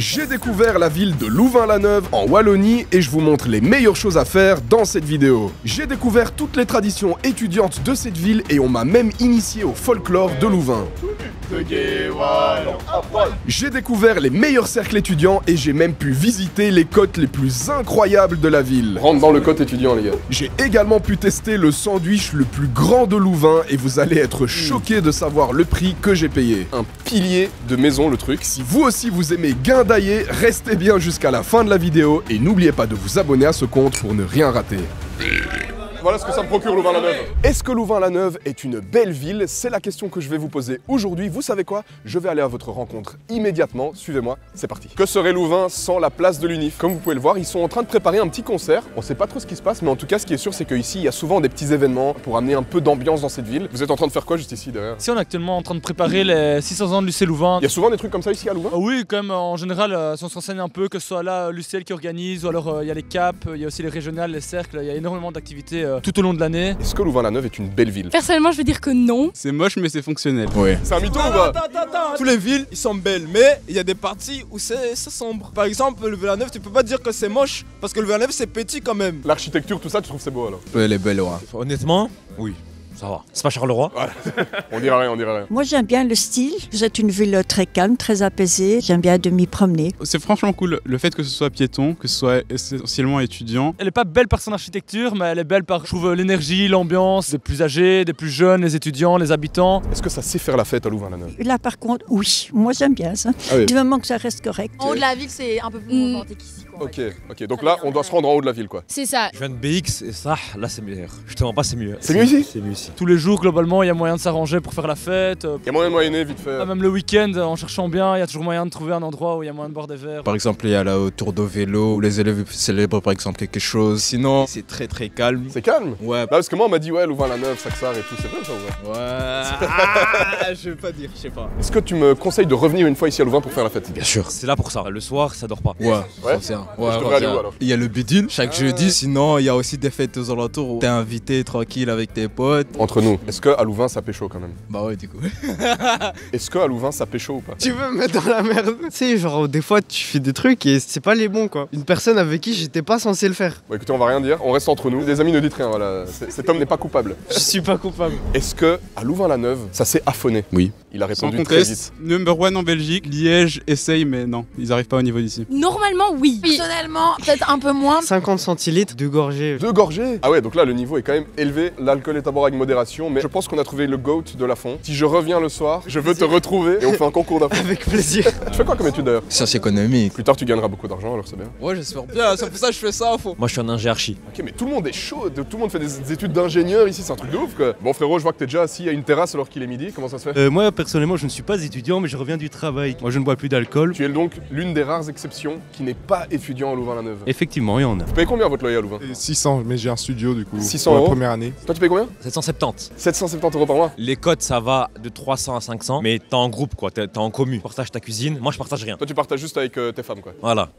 J'ai découvert la ville de Louvain-la-Neuve en Wallonie et je vous montre les meilleures choses à faire dans cette vidéo. J'ai découvert toutes les traditions étudiantes de cette ville et on m'a même initié au folklore de Louvain. J'ai découvert les meilleurs cercles étudiants et j'ai même pu visiter les côtes les plus incroyables de la ville. Rentre dans le côte étudiant les gars. J'ai également pu tester le sandwich le plus grand de Louvain et vous allez être choqués de savoir le prix que j'ai payé. Un pilier de maison le truc. Si vous aussi vous aimez guindailler, restez bien jusqu'à la fin de la vidéo et n'oubliez pas de vous abonner à ce compte pour ne rien rater. Voilà ce que ça me procure Louvain-la-Neuve. Est-ce que Louvain-la-Neuve est une belle ville? C'est la question que je vais vous poser aujourd'hui. Vous savez quoi? Je vais aller à votre rencontre immédiatement. Suivez-moi, c'est parti. Que serait Louvain sans la place de l'UNIF? Comme vous pouvez le voir, ils sont en train de préparer un petit concert. On sait pas trop ce qui se passe, mais en tout cas, ce qui est sûr, c'est qu'ici, il y a souvent des petits événements pour amener un peu d'ambiance dans cette ville. Vous êtes en train de faire quoi juste ici derrière? Si on est actuellement en train de préparer les 600 ans de l'UC Louvain. Il y a souvent des trucs comme ça ici à Louvain? Oui, quand même, en général, si on se renseigne un peu, que ce soit là l'UCL qui organise, ou alors il y a les CAP, il y a aussi les régionales, les cercles, il y a énormément d'activités tout au long de l'année. Est-ce que Louvain-la-Neuve est une belle ville? Personnellement, je veux dire que non. C'est moche, mais c'est fonctionnel. Ouais. C'est un mytho ou pas? Attends. Toutes les villes, ils sont belles, mais il y a des parties où c'est sombre. Par exemple, le Louvain-la-Neuve, tu peux pas dire que c'est moche, parce que le Louvain-la-Neuve, c'est petit quand même. L'architecture, tout ça, tu trouves c'est beau alors? Elle est belle, ouais. Honnêtement, oui. Ça va. C'est pas Charleroi. On dira rien, on dira rien. Moi j'aime bien le style, vous êtes une ville très calme, très apaisée, j'aime bien de m'y promener. C'est franchement cool, le fait que ce soit piéton, que ce soit essentiellement étudiant. Elle est pas belle par son architecture, mais elle est belle par, je trouve, l'énergie, l'ambiance des plus âgés, des plus jeunes, les étudiants, les habitants. Est-ce que ça sait faire la fête à Louvain-la-Neuve? Là par contre, oui, moi j'aime bien ça. Ah oui. Du moment que ça reste correct. En haut de la ville, c'est un peu plus romantique ici. Quoi, Ok, donc là, on doit se rendre en haut de la ville quoi. C'est ça. Je viens de BX et ça, là c'est meilleur. Je te mens pas, c'est mieux. C'est mieux ici? C'est mieux ici. Tous les jours, globalement, il y a moyen de s'arranger pour faire la fête. Il y a moyen de moyenner vite fait. Même le week-end, en cherchant bien, il y a toujours moyen de trouver un endroit où il y a moyen de boire des verres. Par exemple, il y a là autour de vélo où les élèves célèbrent par exemple quelque chose. Sinon, c'est très calme. C'est calme? Ouais. Là, parce que moi, on m'a dit, ouais, Louvain-la-Neuve, Saxar et tout, c'est vrai ça ou pas? Ouais. Je veux pas dire, je sais pas. Est-ce que tu me conseilles de revenir une fois ici à Louvain pour faire la fête? Bien sûr, c'est là pour ça. Le soir, ça dort pas. Ouais. Ouais. Ouais, Je devrais aller où alors? il y a le bidule chaque jeudi. Sinon, il y a aussi des fêtes aux alentours où t'es invité tranquille avec tes potes. Entre nous, est-ce que à Louvain ça pécho quand même? Bah ouais, du coup. Est-ce que à Louvain ça pécho ou pas? Tu veux me mettre dans la merde? Tu sais, genre, des fois, tu fais des trucs et c'est pas les bons, quoi. Une personne avec qui j'étais pas censé le faire. Bon écoutez, on va rien dire, on reste entre nous. Les amis, ne dites rien, voilà. Cet homme n'est pas coupable. Je suis pas coupable. Est-ce que à Louvain-la-Neuve, ça s'est affonné? Oui. Il a Sans répondu très vite. conteste, number one en Belgique, Liège essaye, mais non, ils arrivent pas au niveau d'ici. Normalement, oui. Personnellement, peut-être un peu moins. 50 centilitres de gorgée. Deux gorgées? Ah ouais, donc là le niveau est quand même élevé. L'alcool est à boire avec modération, mais je pense qu'on a trouvé le GOAT de la fond. Si je reviens le soir, je veux te retrouver et on fait un concours d'affaires. Avec plaisir. Tu fais quoi comme étude d'ailleurs? Sciences économiques. Plus tard tu gagneras beaucoup d'argent, alors c'est bien. Ouais, j'espère bien. Bien, c'est pour ça que je fais ça, faut. Moi, je suis un ingé archi. Ok, mais tout le monde est chaud, tout le monde fait des études d'ingénieur ici, c'est un truc de ouf quoi. Bon frérot, je vois que t'es déjà assis à une terrasse alors qu'il est midi, comment ça se fait? Moi personnellement je ne suis pas étudiant mais je reviens du travail. Moi je ne bois plus d'alcool. Tu es donc l'une des rares exceptions qui n'est pas étudiant à Louvain-la-Neuve. Effectivement il y en a. Vous payez combien votre loyer à Louvain? 600, mais j'ai un studio du coup. 600 pour la euros première année. Toi tu payes combien? 770. 770 euros par mois. Les codes, ça va de 300 à 500, mais t'es en groupe quoi, t'es en commu. Tu partages ta cuisine, moi je partage rien. Toi tu partages juste avec tes femmes quoi. Voilà.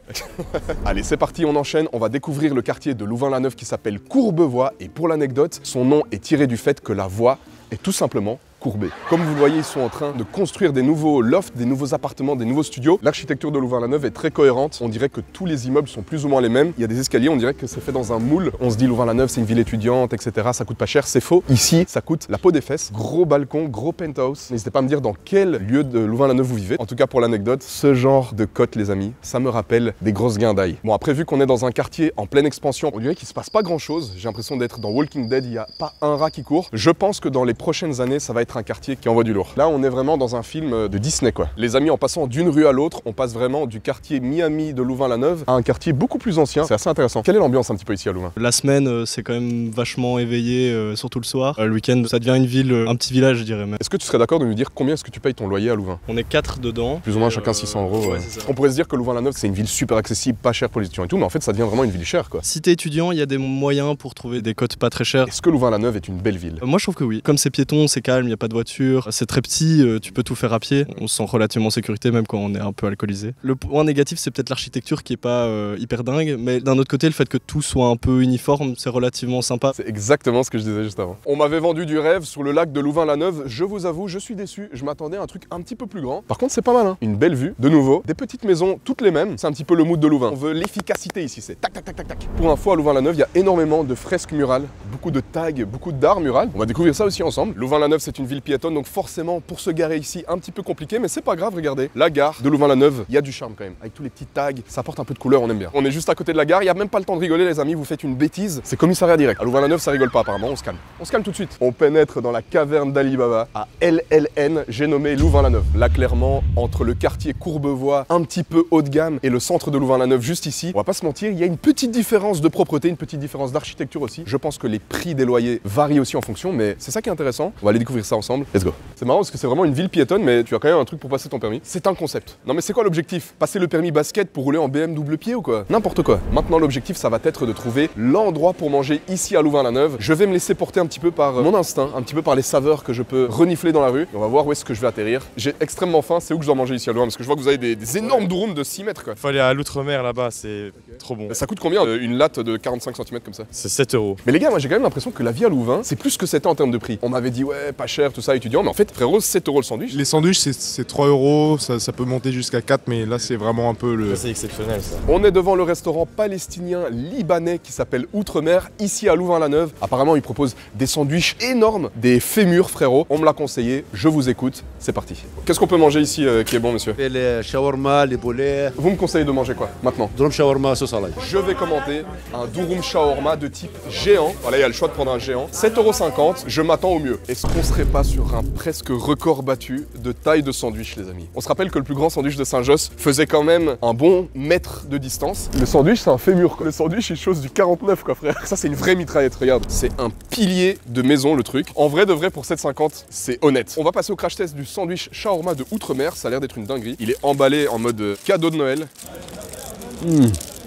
Allez c'est parti, on enchaîne, on va découvrir le quartier de Louvain-la-Neuve qui s'appelle Courbevoie et pour l'anecdote, son nom est tiré du fait que la voie est tout simplement courbée. Comme vous le voyez, ils sont en train de construire des nouveaux lofts, des nouveaux appartements, des nouveaux studios. L'architecture de Louvain-la-Neuve est très cohérente. On dirait que tous les immeubles sont plus ou moins les mêmes. Il y a des escaliers, on dirait que c'est fait dans un moule. On se dit Louvain-la-Neuve, c'est une ville étudiante, etc. Ça coûte pas cher, c'est faux. Ici, ça coûte la peau des fesses. Gros balcon, gros penthouse. N'hésitez pas à me dire dans quel lieu de Louvain-la-Neuve vous vivez. En tout cas, pour l'anecdote, ce genre de côte, les amis, ça me rappelle des grosses guindailles. Bon, après, vu qu'on est dans un quartier en pleine expansion, on dirait qu'il se passe pas grand-chose. J'ai l'impression d'être dans Walking Dead, il n'y a pas un rat qui court. Je pense que dans les prochaines années, ça va être un quartier qui envoie du lourd. Là, on est vraiment dans un film de Disney, quoi. Les amis, en passant d'une rue à l'autre, on passe vraiment du quartier Miami de Louvain-la-Neuve à un quartier beaucoup plus ancien. C'est assez intéressant. Quelle est l'ambiance un petit peu ici à Louvain? La semaine, c'est quand même vachement éveillé, surtout le soir. Le week-end, ça devient une ville, un petit village, je dirais même. Est-ce que tu serais d'accord de nous dire combien est-ce que tu payes ton loyer à Louvain? On est 4 dedans. Plus ou moins chacun 600 euros. Ouais, c'est ça. On pourrait se dire que Louvain-la-Neuve, c'est une ville super accessible, pas chère pour les étudiants et tout, mais en fait, ça devient vraiment une ville chère, quoi. Si t'es étudiant, il y a des moyens pour trouver des cotes pas très chères. Est-ce que Louvain-la-Neuve est une belle ville? Moi, je trouve que oui. Comme c'est piéton, c'est calme, il y a pas de voiture, c'est très petit, tu peux tout faire à pied. On se sent relativement en sécurité même quand on est un peu alcoolisé. Le point négatif, c'est peut-être l'architecture qui est pas hyper dingue, mais d'un autre côté, le fait que tout soit un peu uniforme, c'est relativement sympa. C'est exactement ce que je disais juste avant. On m'avait vendu du rêve sur le lac de Louvain-la-Neuve. Je vous avoue, je suis déçu. Je m'attendais à un truc un petit peu plus grand. Par contre, c'est pas mal, hein. Une belle vue, de nouveau. Des petites maisons, toutes les mêmes. C'est un petit peu le mood de Louvain. On veut l'efficacité ici, c'est tac, tac, tac, tac, tac. Pour info, à Louvain-la-Neuve, il y a énormément de fresques murales, beaucoup de tags, beaucoup d'art mural. On va découvrir ça aussi ensemble. Louvain-la-Neuve, c'est une ville piétonne, donc forcément, pour se garer ici, un petit peu compliqué, mais c'est pas grave, regardez. La gare de Louvain-la-Neuve, il y a du charme quand même. Avec tous les petits tags, ça apporte un peu de couleur, on aime bien. On est juste à côté de la gare, il y a même pas le temps de rigoler, les amis, vous faites une bêtise. C'est commissariat direct. À Louvain-la-Neuve, ça rigole pas apparemment, on se calme. On se calme tout de suite. On pénètre dans la caverne d'Ali Baba à LLN, j'ai nommé Louvain-la-Neuve. Là, clairement, entre le quartier Courbevoie, un petit peu haut de gamme, et le centre de Louvain-la-Neuve, juste ici, on va pas se mentir, il y a une petite différence de propreté, une petite différence d'architecture aussi. Je pense que les prix des loyers varient aussi en fonction, mais c'est ça qui est intéressant. On va aller découvrir ça ensemble. Let's go. C'est marrant parce que c'est vraiment une ville piétonne, mais tu as quand même un truc pour passer ton permis. C'est un concept. Non mais c'est quoi l'objectif? Passer le permis basket pour rouler en BM double pied ou quoi? N'importe quoi. Maintenant l'objectif ça va être de trouver l'endroit pour manger ici à Louvain-la-Neuve. Je vais me laisser porter un petit peu par mon instinct, un petit peu par les saveurs que je peux renifler dans la rue. Et on va voir où est-ce que je vais atterrir. J'ai extrêmement faim, c'est où que je dois manger ici à Louvain? Parce que je vois que vous avez des énormes drums de 6 mètres quoi. Faut aller à l'outre-mer là-bas, c'est trop bon. Ça coûte combien une latte de 45 cm comme ça? C'est 7 €. Mais les gars, moi j'ai quand même l'impression que la vie à Louvain, c'est plus que c'était en termes de prix. On m'avait dit ouais, pas cher, tout ça, étudiant, mais en fait, frérot, 7 € le sandwich. Les sandwichs, c'est 3 €, ça peut monter jusqu'à 4, mais là, c'est vraiment un peu le... C'est exceptionnel ça. On est devant le restaurant palestinien libanais qui s'appelle Outre-mer, ici à Louvain-la-Neuve. Apparemment, ils proposent des sandwichs énormes, des fémurs, frérot. On me l'a conseillé, je vous écoute, c'est parti. Qu'est-ce qu'on peut manger ici qui est bon, monsieur? Les shawarma, les poulets. Vous me conseillez de manger quoi, maintenant? Durum shawarma sauce à l'ail. Je vais commander un durum shawarma de type géant. Voilà, il y a le choix de prendre un géant. 7,50 €, je m'attends au mieux. Est-ce qu'on serait pas sur un presque record battu de taille de sandwich, les amis? On se rappelle que le plus grand sandwich de Saint-Josse faisait quand même un bon mètre de distance. Le sandwich, c'est un fémur. Le sandwich, il chose du 49, quoi, frère. Ça, c'est une vraie mitraillette, regarde. C'est un pilier de maison, le truc. En vrai, de vrai, pour 7,50 €, c'est honnête. On va passer au crash test du sandwich shawarma de Outre-mer. Ça a l'air d'être une dinguerie. Il est emballé en mode cadeau de Noël.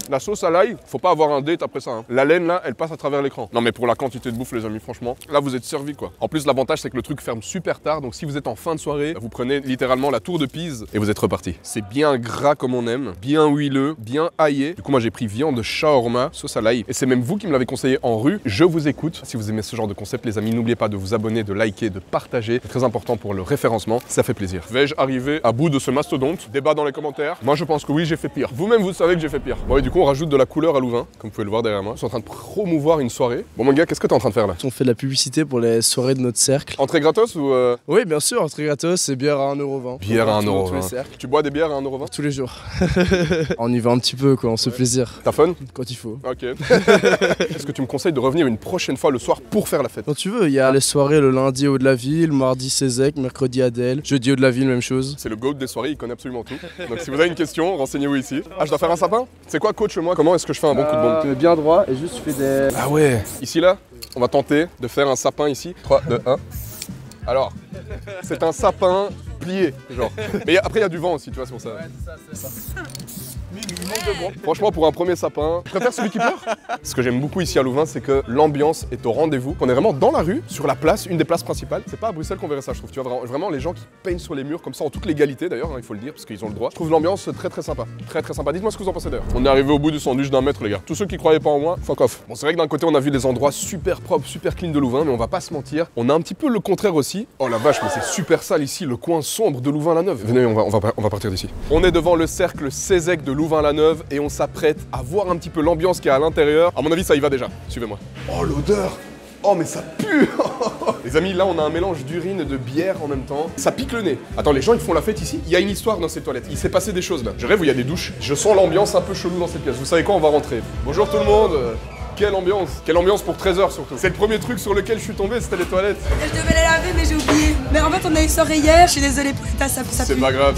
La sauce à l'ail, faut pas avoir un date après ça. Hein. La laine là, elle passe à travers l'écran. Non mais pour la quantité de bouffe les amis, franchement, là vous êtes servis quoi. En plus l'avantage c'est que le truc ferme super tard, donc si vous êtes en fin de soirée, vous prenez littéralement la tour de Pise et vous êtes reparti. C'est bien gras comme on aime, bien huileux, bien aillé. Du coup moi j'ai pris viande shawarma, sauce à l'ail. Et c'est même vous qui me l'avez conseillé en rue. Je vous écoute. Si vous aimez ce genre de concept les amis, n'oubliez pas de vous abonner, de liker, de partager. C'est très important pour le référencement, ça fait plaisir. Vais-je arriver à bout de ce mastodonte? Débat dans les commentaires. Moi je pense que oui, j'ai fait pire. Vous-même vous savez que j'ai fait pire. Bon et du coup on rajoute de la couleur à Louvain, comme vous pouvez le voir derrière moi. Je suis en train de promouvoir une soirée. Bon mon gars, qu'est-ce que t'es en train de faire là? On fait de la publicité pour les soirées de notre cercle. Entrée gratos ou Oui, bien sûr, entrée gratos, c'est bière à 1,20 €. Bière à 1,20 €. Tu bois des bières à 1,20 € Tous les jours. On y va un petit peu quoi, on se fait plaisir. T'as fun? Quand il faut. Ok. Est-ce que tu me conseilles de revenir une prochaine fois le soir pour faire la fête? Quand tu veux, il y a les soirées le lundi au de la ville, mardi Cézec, mercredi Adèle, jeudi au de la ville, même chose. C'est le goat des soirées, il connaît absolument tout. Donc si vous avez une question, renseignez-vous ici. Ah, je dois faire un sapin? C'est quoi coach moi? Comment est-ce que je fais un bon coup de bombe? Tu mets bien droit et juste tu fais des... Ah ouais. Ici là, on va tenter de faire un sapin ici. 3, 2, 1. Alors, c'est un sapin plié, genre. Mais après il y a du vent aussi, tu vois, c'est pour ça. Ouais, c'est ça. Franchement, pour un premier sapin, je préfère celui qui pleure. Ce que j'aime beaucoup ici à Louvain, c'est que l'ambiance est au rendez-vous. On est vraiment dans la rue, sur la place, une des places principales. C'est pas à Bruxelles qu'on verrait ça, je trouve. Tu vois, vraiment les gens qui peignent sur les murs comme ça en toute légalité d'ailleurs, hein, il faut le dire, parce qu'ils ont le droit. Je trouve l'ambiance très très sympa. Très très sympa. Dites-moi ce que vous en pensez d'ailleurs. On est arrivé au bout du sandwich d'1 mètre, les gars. Tous ceux qui croyaient pas en moi, fuck off. Bon, c'est vrai que d'un côté, on a vu des endroits super propres, super clean de Louvain, mais on va pas se mentir. On a un petit peu le contraire aussi. Oh la vache, mais c'est super sale ici, le coin sombre de Louvain-la-Neuve. Venez, on va partir d'ici. On est devant le cercle Cézec de Louvain-la-Neuve et on s'apprête à voir un petit peu l'ambiance qu'il y a à l'intérieur. À mon avis, ça y va déjà. Suivez-moi. Oh, l'odeur! Oh, mais ça pue! Les amis, là, on a un mélange d'urine et de bière en même temps. Ça pique le nez. Attends, les gens, ils font la fête ici? Il y a une histoire dans ces toilettes. Il s'est passé des choses, là. Je rêve où il y a des douches. Je sens l'ambiance un peu chelou dans cette pièce. Vous savez quoi? On va rentrer. Bonjour tout le monde. Quelle ambiance! Quelle ambiance pour 13 h surtout. C'est le premier truc sur lequel je suis tombé, c'était les toilettes. Je devais les laver mais j'ai oublié. Mais en fait on a eu soirée hier, je suis désolée pour ça pue. C'est pas grave.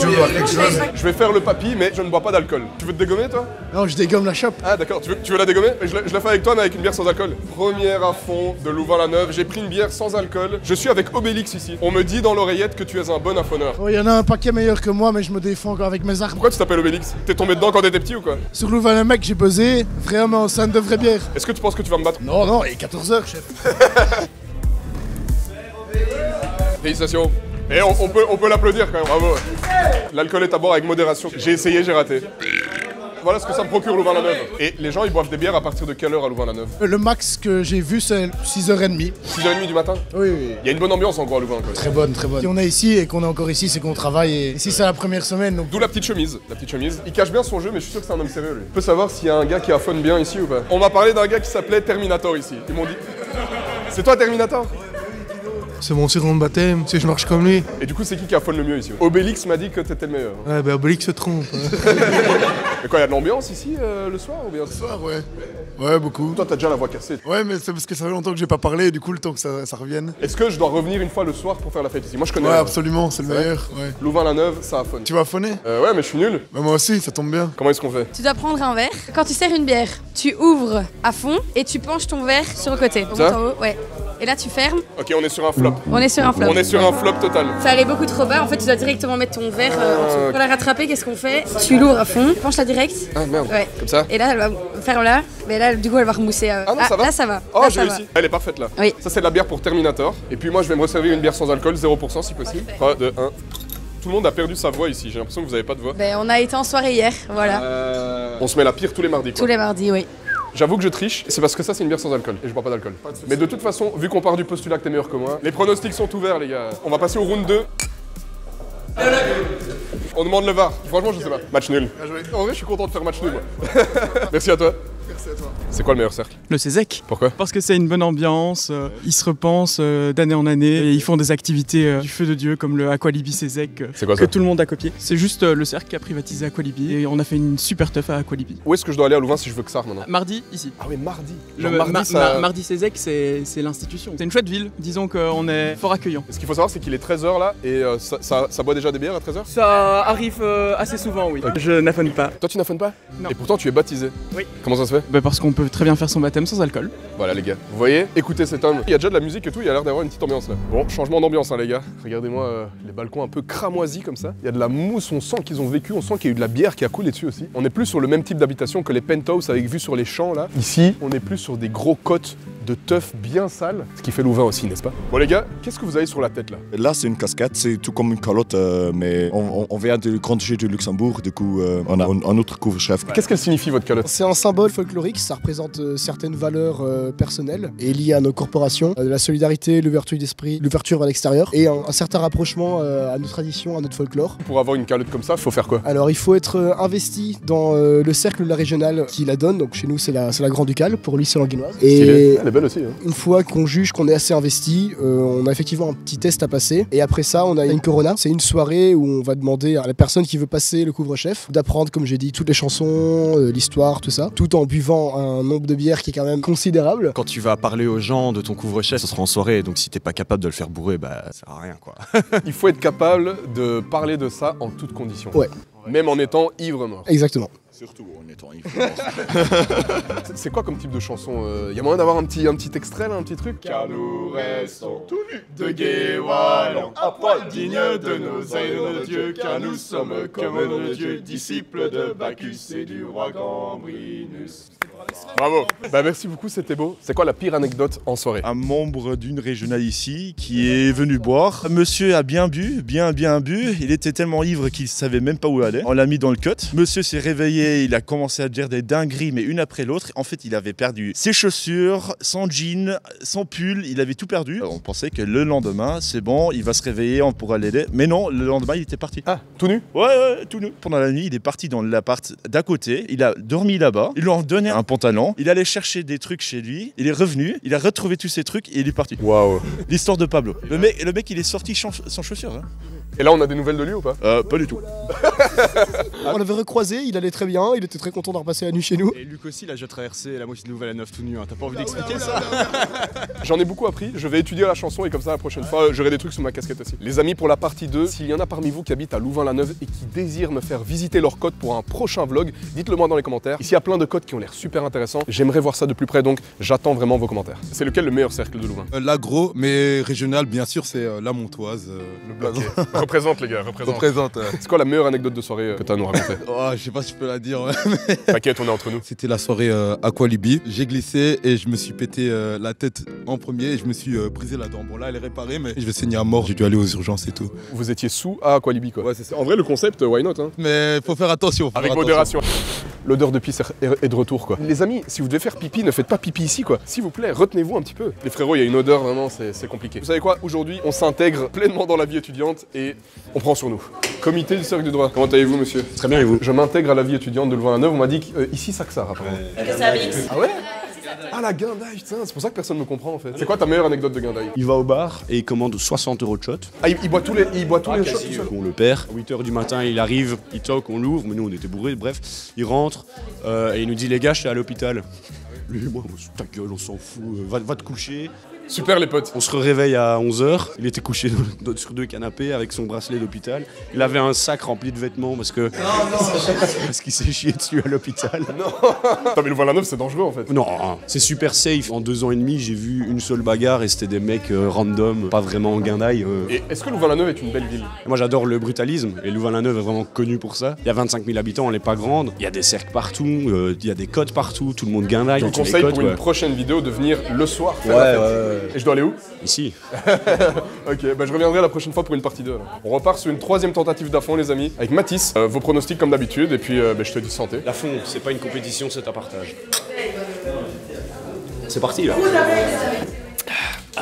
Je vais faire le papy mais je ne bois pas d'alcool. Tu veux te dégommer toi? Non, je dégomme la chope. Ah d'accord, tu veux la dégommer? Je la fais avec toi mais avec une bière sans alcool. Première à fond de Louvain-la-Neuve, j'ai pris une bière sans alcool. Je suis avec Obélix ici. On me dit dans l'oreillette que tu es un bon affoneur. Oh, y en a un paquet meilleur que moi mais je me défends avec mes armes. Pourquoi tu t'appelles Obélix? T'es tombé dedans quand t'étais petit ou quoi? Sur Louvain-la-Mec j'ai posé, vraiment ça de vraie bière. Est-ce que tu penses que tu vas me battre? Non, il est 14 h chef. Félicitations. Et on peut l'applaudir quand même, bravo. L'alcool est à boire avec modération. J'ai essayé, j'ai raté. Voilà ce que ça me procure Louvain-la-Neuve. Et les gens, ils boivent des bières à partir de quelle heure à Louvain-la-Neuve? Le max que j'ai vu, c'est 6h30. 6h30 du matin? Oui, oui. Il y a une bonne ambiance en gros à Louvain. Très bonne, très bonne. Si on est ici et qu'on est encore ici, c'est qu'on travaille. Et ici, c'est la première semaine. D'où la petite chemise. Il cache bien son jeu, mais je suis sûr que c'est un homme sérieux lui. On peut savoir s'il y a un gars qui a fun bien ici ou pas? On m'a parlé d'un gars qui s'appelait Terminator ici. Ils m'ont dit... C'est toi Terminator? C'est mon surnom de baptême, tu sais, je marche comme lui. Et du coup, c'est qui a fun le mieux ici? Obélix m'a dit que t'étais le meilleur. Ouais, bah Obélix se trompe. Mais quoi, il y a de l'ambiance ici le soir ou bien? Le soir, ouais. Ouais, beaucoup. Toi, t'as déjà la voix cassée. Ouais, mais c'est parce que ça fait longtemps que j'ai pas parlé, et du coup, le temps que ça revienne. Est-ce que je dois revenir une fois le soir pour faire la fête ici? Moi, je connais. Ouais, absolument, c'est le meilleur. Ouais. Louvain-la-Neuve, ça a fun. Tu vas phoner? Ouais, mais je suis nul. Bah, moi aussi, ça tombe bien. Comment est-ce qu'on fait? Tu dois prendre un verre. Quand tu sers une bière, tu ouvres à fond et tu penches ton verre sur le côté. Ça en haut, ouais. Et là, tu fermes. Ok, on est sur un flop. On est sur un flop. On est sur un flop total. Ça allait beaucoup trop bas. En fait, tu dois directement mettre ton verre en dessous. Pour la rattraper, qu'est-ce qu'on fait? Tu l'ouvres à fond, penche-la direct. Ah merde. Ouais. Comme ça. Et là, elle va faire là. Mais là, du coup, elle va remousser. Ah non, ça va. Là, ça va. Oh, là, j'ai réussi. Elle est parfaite là. Oui. Ça, c'est de la bière pour Terminator. Et puis moi, je vais me resservir une bière sans alcool, 0% si possible. 3, 2, 1. Tout le monde a perdu sa voix ici. J'ai l'impression que vous avez pas de voix. Ben, on a été en soirée hier. Voilà. On se met la pire tous les mardis. Quoi. Tous les mardis, oui. J'avoue que je triche, c'est parce que ça c'est une bière sans alcool et je bois pas d'alcool. Mais de toute façon, vu qu'on part du postulat que t'es meilleur que moi, les pronostics sont ouverts les gars. On va passer au round 2. On demande le VAR. Franchement, je sais pas. Match nul. En vrai, je suis content de faire match nul moi. Merci à toi. Merci à toi. C'est quoi le meilleur cercle? Le CESEC. Pourquoi? Parce que c'est une bonne ambiance, ils se repensent d'année en année et ils font des activités du feu de Dieu comme le Aqualibi CESEC que tout le monde a copié. C'est juste le cercle qui a privatisé Aqualibi et on a fait une super teuf à Aqualibi. Où est-ce que je dois aller à Louvain si je veux que ça maintenant? Mardi, ici. Ah oui, mardi. Mardi CESEC, c'est l'institution. C'est une chouette ville, disons qu'on est fort accueillant. Ce qu'il faut savoir, c'est qu'il est 13h là et ça boit déjà des bières à 13h? Ça arrive assez souvent, oui. Okay. Je n'affonne pas. Toi, tu n'affonnes pas? Non. Et pourtant, tu es baptisé. Oui. Comment ça se fait? Bah parce qu'on peut très bien faire son baptême sans alcool. Voilà les gars, vous voyez, écoutez cet homme. Il y a déjà de la musique et tout, il y a l'air d'avoir une petite ambiance là. Bon, changement d'ambiance hein les gars. Regardez-moi les balcons un peu cramoisis comme ça. Il y a de la mousse, on sent qu'ils ont vécu, on sent qu'il y a eu de la bière qui a coulé dessus aussi. On est plus sur le même type d'habitation que les penthouse avec vue sur les champs là. Ici, on est plus sur des gros côtes de teuf bien sales, ce qui fait Louvain aussi, n'est-ce pas? Bon les gars, qu'est-ce que vous avez sur la tête là? Là c'est une casquette, c'est tout comme une calotte, mais on vient du Grand Duché de Luxembourg, du coup on a un autre couvre-chef. Qu'est-ce qu'elle signifie votre calotte? C'est un symbole folklorique, ça représente certaines valeurs personnelles et liées à nos corporations, la solidarité, l'ouverture d'esprit, l'ouverture vers l'extérieur et un certain rapprochement à nos traditions, à notre folklore. Pour avoir une calotte comme ça, il faut faire quoi? Alors il faut être investi dans le cercle de la régionale qui la donne, donc chez nous c'est la Grand Ducale, pour lui c'est l'Anguinoise. Et elle est belle aussi. Hein. Une fois qu'on juge qu'on est assez investi, on a effectivement un petit test à passer et après ça on a une corona. C'est une soirée où on va demander à la personne qui veut passer le couvre-chef d'apprendre, comme j'ai dit, toutes les chansons, l'histoire, tout ça, tout en buvant un nombre de bières qui est quand même considérable. Quand tu vas parler aux gens de ton couvre-chef, ce sera en soirée, donc si t'es pas capable de le faire bourrer, bah ça sert à rien quoi. Il faut être capable de parler de ça en toutes conditions. Ouais. Même en étant ivre-mort. Exactement. Surtout en étant ivre-mort. C'est quoi comme type de chanson? Y a moyen d'avoir un petit extrait là, un petit truc? Car nous restons tout nus de gai wallons, à poil digne de nos ailes de nos dieux, car nous sommes comme nos dieux, disciples de Bacchus et du roi Gambrinus. Bravo. Bah merci beaucoup, c'était beau. C'est quoi la pire anecdote en soirée? Un membre d'une régionale ici qui est venu boire. Monsieur a bien bu, bien bu. Il était tellement ivre qu'il savait même pas où aller. On l'a mis dans le cut. Monsieur s'est réveillé, il a commencé à dire des dingueries, mais une après l'autre. En fait, il avait perdu ses chaussures, son jean, son pull. Il avait tout perdu. On pensait que le lendemain, c'est bon, il va se réveiller, on pourra l'aider. Mais non, le lendemain, il était parti. Ah, tout nu? Ouais, tout nu. Pendant la nuit, il est parti dans l'appart d'à côté. Il a dormi là-bas. Ils lui ont donné un pantalon. Il allait chercher des trucs chez lui. Il est revenu. Il a retrouvé tous ses trucs et il est parti. Waouh. L'histoire de Pablo. Le mec, il est sorti sans chaussures. Hein. Et là, on a des nouvelles de lui ou pas? Pas du tout. On l'avait recroisé, il allait très bien, il était très content de repasser la nuit chez nous. Et Luc aussi, il a déjà traversé la moitié de Louvain-la-Neuve tout nu. Hein. T'as pas envie d'expliquer ça? J'en ai beaucoup appris, je vais étudier la chanson et comme ça la prochaine fois j'aurai des trucs sur ma casquette aussi. Les amis, pour la partie 2, s'il y en a parmi vous qui habitent à Louvain-la-Neuve et qui désirent me faire visiter leur code pour un prochain vlog, dites-le moi dans les commentaires. Ici il y a plein de codes qui ont l'air super intéressants, j'aimerais voir ça de plus près donc j'attends vraiment vos commentaires. C'est lequel le meilleur cercle de Louvain? L'agro, mais régional bien sûr c'est la Montoise. Le blason. Représente les gars, représente. Représente. C'est quoi la meilleure anecdote de soirée que t'as à nous raconter? Oh, je sais pas si je peux la dire. T'inquiète, on est entre nous. C'était la soirée Aqualibi. J'ai glissé et je me suis pété la tête en premier et je me suis brisé la dent. Bon là elle est réparée mais je vais saigner à mort. J'ai dû aller aux urgences et tout. Vous étiez sous à Aqualibi quoi. Ouais, c'est ça. En vrai le concept, why not hein. Mais faut faire attention. Avec modération. L'odeur de pisse est de retour quoi. Les amis, si vous devez faire pipi, ne faites pas pipi ici quoi. S'il vous plaît, retenez-vous un petit peu. Les frérots, il y a une odeur vraiment, c'est compliqué. Vous savez quoi? Aujourd'hui, on s'intègre pleinement dans la vie étudiante et on prend sur nous. Comité du cercle du droit. Comment allez-vous monsieur? Très bien et vous? Je m'intègre à la vie étudiante de Louvain-la-Neuve. On m'a dit qu'ici ça que ça apparemment. Ah ouais? Ah la guindaille, putain, c'est pour ça que personne ne me comprend en fait. C'est quoi ta meilleure anecdote de guindaille? Il va au bar et il commande 60 € de shot. Ah il boit tous les shots tout seul. On le perd. À 8 h du matin, il arrive, il toque, on l'ouvre, mais nous on était bourrés, bref. Il rentre et il nous dit les gars, je suis à l'hôpital. Lui et moi, ta gueule, on s'en fout, va te coucher. Super les potes. On se réveille à 11 h. Il était couché sur 2 canapés avec son bracelet d'hôpital. Il avait un sac rempli de vêtements parce qu'il s'est chié dessus à l'hôpital. Non. Attends, mais Louvain-la-Neuve c'est dangereux en fait. Non, c'est super safe. En 2 ans et demi, j'ai vu une seule bagarre et c'était des mecs random, pas vraiment en guindaille. Et est-ce que Louvain-la-Neuve est une belle ville? Moi j'adore le brutalisme et Louvain-la-Neuve est vraiment connu pour ça. Il y a 25 000 habitants, elle n'est pas grande. Il y a des cercles partout, il y a des codes partout, tout le monde guindaille. Je vous conseille pour une prochaine vidéo de venir le soir faire la fête. Et je dois aller où? Ici. Ok, bah je reviendrai la prochaine fois pour une partie 2. Alors. On repart sur une 3e tentative d'affond les amis, avec Mathis. Vos pronostics comme d'habitude, et puis je te dis santé. L'affond, c'est pas une compétition, c'est un partage. C'est parti là.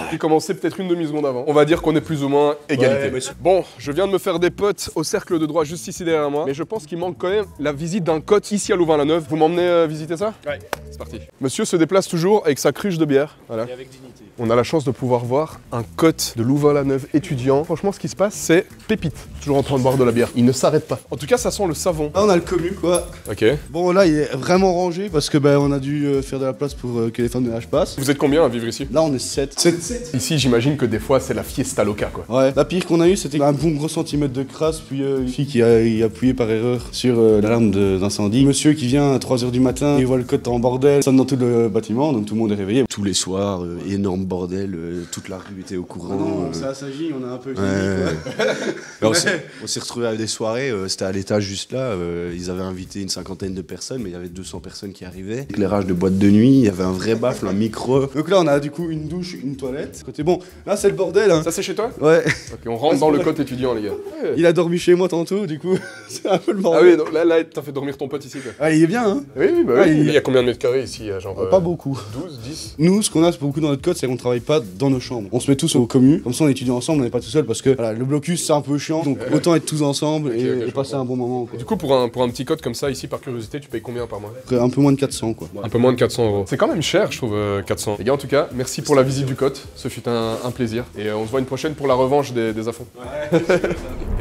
Puis commencer peut-être une demi-seconde avant. On va dire qu'on est plus ou moins égalité. Ouais, bon, je viens de me faire des potes au cercle de droit juste ici derrière moi, mais je pense qu'il manque quand même la visite d'un cote ici à Louvain-la-Neuve. Vous m'emmenez visiter ça? Ouais. C'est parti. Monsieur se déplace toujours avec sa cruche de bière. Voilà. Et avec dignité. On a la chance de pouvoir voir un cote de Louvain-la-Neuve étudiant. Franchement, ce qui se passe, c'est pépite. Toujours en train de boire de la bière. Il ne s'arrête pas. En tout cas, ça sent le savon. Là, on a le commu, quoi. Ok. Bon, là, il est vraiment rangé parce que on a dû faire de la place pour que les femmes de l'âge passent. Vous êtes combien à vivre ici? Là, on est 7. 7. Ici, j'imagine que des fois, c'est la fiesta loca, quoi. Ouais. La pire qu'on a eu, c'était un bon gros centimètre de crasse, puis une fille qui a appuyé par erreur sur l'alarme d'incendie. Monsieur qui vient à 3 h du matin, il voit le cote en bordel, sonne dans tout le bâtiment, donc tout le monde est réveillé. Tous les soirs, énorme bordel. Toute la rue était au courant. Non, ça s'agit, on a un peu gêné, on s'est retrouvés à des soirées, c'était à l'étage juste là, ils avaient invité une 50aine de personnes, mais il y avait 200 personnes qui arrivaient. Éclairage de boîte de nuit, il y avait un vrai baffle, un micro. Donc là on a du coup une douche, une toilette. Côté bon, là c'est le bordel. Hein. Ça c'est chez toi? Ouais. Ok, on rentre dans le cote étudiant les gars. Ouais. Il a dormi chez moi tantôt, du coup c'est un peu le bordel. Ah oui, donc là t'as fait dormir ton pote ici quoi. Ah il est bien hein. Oui, bah oui. Il y a combien de mètres carrés ici genre pas beaucoup. 12, 10. Nous ce qu'on a beaucoup dans notre cote c'est qu'on travaille pas dans nos chambres. On se met tous au commu, comme ça on étudie ensemble, on n'est pas tout seul parce que voilà, le blocus c'est un peu chiant, donc autant être tous ensemble et passer un bon moment. Quoi. Du coup pour un petit cote comme ça ici par curiosité tu payes combien par mois? Un peu moins de 400 quoi. Un peu moins de 400 €. C'est quand même cher je trouve 400. Les gars en tout cas merci pour la visite du cote, ce fut un plaisir et on se voit une prochaine pour la revanche des affronts. Ouais.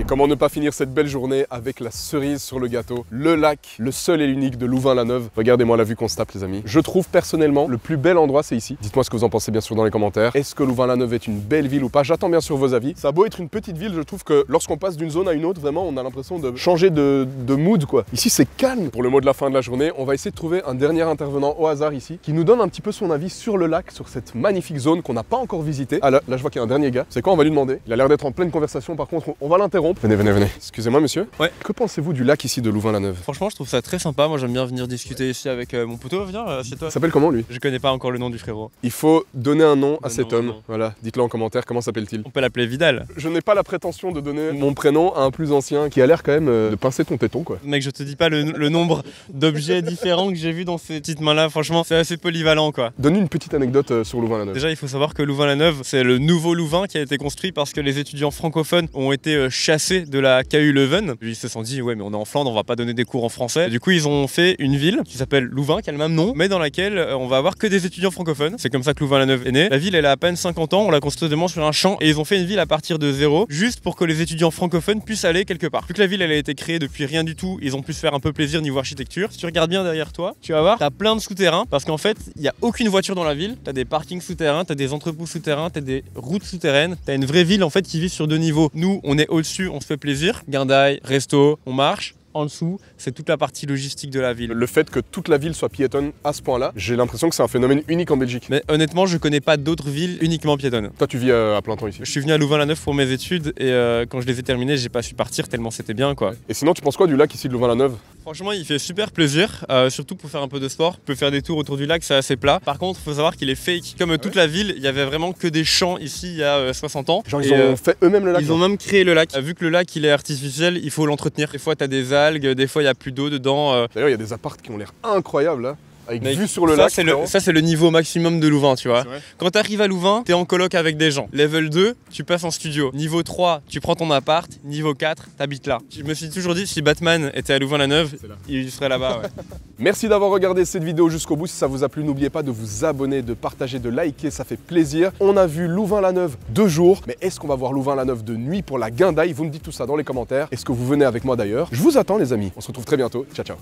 Et comment ne pas finir cette belle journée avec la cerise sur le gâteau, le lac, le seul et l'unique de Louvain-la-Neuve. Regardez-moi la vue qu'on se tape les amis. Je trouve personnellement le plus bel endroit c'est ici. Dites-moi ce que vous en pensez bien sûr dans les commentaires. Est-ce que Louvain-la-Neuve est une belle ville ou pas? J'attends bien sûr vos avis. Ça a beau être une petite ville, je trouve que lorsqu'on passe d'une zone à une autre, vraiment on a l'impression de changer de mood quoi. Ici c'est calme. Pour le mot de la fin de la journée, on va essayer de trouver un dernier intervenant au hasard ici qui nous donne un petit peu son avis sur le lac, sur cette magnifique zone qu'on n'a pas encore visitée. Ah là je vois qu'il y a un dernier gars. C'est quoi? On va lui demander. Il a l'air d'être en pleine conversation par contre, on va l'interrompre. Venez. Excusez-moi monsieur. Ouais. Que pensez-vous du lac ici de Louvain-la-Neuve? Franchement je trouve ça très sympa, moi j'aime bien venir discuter ici avec mon poteau. Viens chez toi. Il s'appelle comment lui? Je connais pas encore le nom du frérot. Il faut donner un nom à cet homme. Voilà, dites-le en commentaire, comment s'appelle-t-il? On peut l'appeler Vidal. Je n'ai pas la prétention de donner mon prénom à un plus ancien qui a l'air quand même de pincer ton téton quoi. Mec je te dis pas le nombre d'objets différents que j'ai vu dans ces petites mains là, franchement c'est assez polyvalent quoi. Donne une petite anecdote sur Louvain-la-Neuve. Déjà il faut savoir que Louvain-la-Neuve c'est le nouveau Louvain qui a été construit parce que les étudiants francophones ont été chassés de la KU Leuven. Ils se sont dit ouais mais on est en Flandre, on va pas donner des cours en français. Et du coup ils ont fait une ville qui s'appelle Louvain, qui a le même nom, mais dans laquelle on va avoir que des étudiants francophones. C'est comme ça que Louvain-la-Neuve est né. La ville elle a à peine 50 ans, on l'a construite sur un champ et ils ont fait une ville à partir de zéro, juste pour que les étudiants francophones puissent aller quelque part. Vu que la ville elle a été créée depuis rien du tout, ils ont pu se faire un peu plaisir niveau architecture. Si tu regardes bien derrière toi, tu vas voir, t'as plein de souterrains parce qu'en fait il y a aucune voiture dans la ville. T'as des parkings souterrains, t'as des entrepôts souterrains, t'as des routes souterraines, t'as une vraie ville en fait qui vit sur 2 niveaux. Nous on est au-dessus, on se fait plaisir, guindaille, resto, on marche. en dessous, c'est toute la partie logistique de la ville. Le fait que toute la ville soit piétonne à ce point-là, j'ai l'impression que c'est un phénomène unique en Belgique. Mais honnêtement, je connais pas d'autres villes uniquement piétonnes. Toi, tu vis à plein temps ici? Je suis venu à Louvain-la-Neuve pour mes études et quand je les ai terminées, j'ai pas su partir tellement c'était bien quoi. Et sinon, tu penses quoi du lac ici de Louvain-la-Neuve? Franchement, il fait super plaisir, surtout pour faire un peu de sport. On peut faire des tours autour du lac, c'est assez plat. Par contre, il faut savoir qu'il est fake. Comme toute la ville, il y avait vraiment que des champs ici il y a 60 ans. Genre, ils ont fait eux-mêmes le lac? Ils ont même créé le lac. Vu que le lac il est artificiel, il faut l'entretenir. Des fois, t'as des algues, des fois, il n'y a plus d'eau dedans. D'ailleurs, il y a des apparts qui ont l'air incroyables là. Avec vue sur le lac. Ça, c'est le niveau maximum de Louvain, tu vois. Quand tu arrives à Louvain, tu es en coloc avec des gens. Level 2, tu passes en studio. Niveau 3, tu prends ton appart. Niveau 4, t'habites là. Je me suis toujours dit, si Batman était à Louvain-la-Neuve, il serait là-bas. Ouais. Merci d'avoir regardé cette vidéo jusqu'au bout. Si ça vous a plu, n'oubliez pas de vous abonner, de partager, de liker, ça fait plaisir. On a vu Louvain-la-Neuve de jour, mais est-ce qu'on va voir Louvain-la-Neuve de nuit pour la guindaille? Vous me dites tout ça dans les commentaires. Est-ce que vous venez avec moi d'ailleurs? Je vous attends les amis. On se retrouve très bientôt. Ciao, ciao.